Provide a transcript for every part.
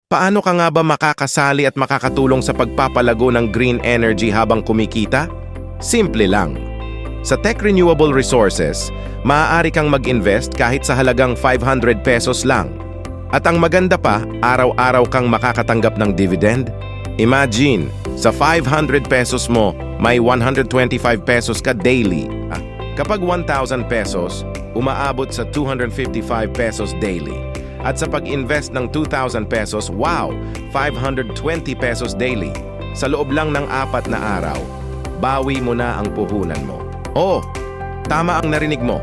Paano ka nga ba makakasali at makakatulong sa pagpapalago ng green energy habang kumikita? Simple lang. Sa Tech Renewable Resources, maaari kang mag-invest kahit sa halagang 500 pesos lang. At ang maganda pa, araw-araw kang makakatanggap ng dividend. Imagine, sa 500 pesos mo, may 125 pesos ka daily. Kapag 1,000 pesos, umaabot sa 255 pesos daily. At sa pag-invest ng 2,000 pesos, wow, 520 pesos daily. Sa loob lang ng 4 na araw, bawi mo na ang puhunan mo. Oh, tama ang narinig mo.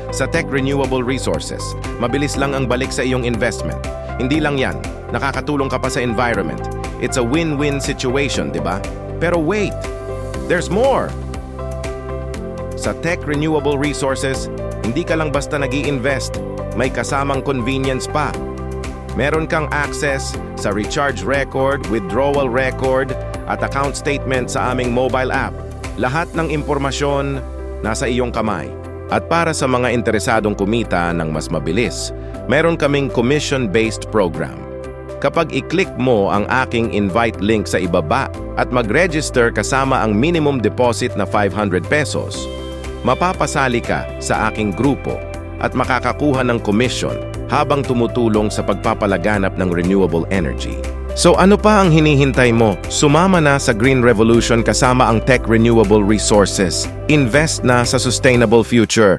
Sa Tech Renewable Resources, mabilis lang ang balik sa iyong investment. Hindi lang yan, nakakatulong ka pa sa environment. It's a win-win situation, di ba? Pero wait, there's more! Sa Tech Renewable Resources, hindi ka lang basta nag-i-invest, may kasamang convenience pa. Meron kang access sa recharge record, withdrawal record, at account statement sa aming mobile app. Lahat ng impormasyon nasa iyong kamay. At para sa mga interesadong kumita ng mas mabilis, meron kaming commission-based program. Kapag i-click mo ang aking invite link sa ibaba at mag-register kasama ang minimum deposit na 500 pesos, mapapasali ka sa aking grupo at makakakuha ng commission habang tumutulong sa pagpapalaganap ng renewable energy. So ano pa ang hinihintay mo? Sumama na sa Green Revolution kasama ang Tech Renewable Resources. Invest na sa sustainable future.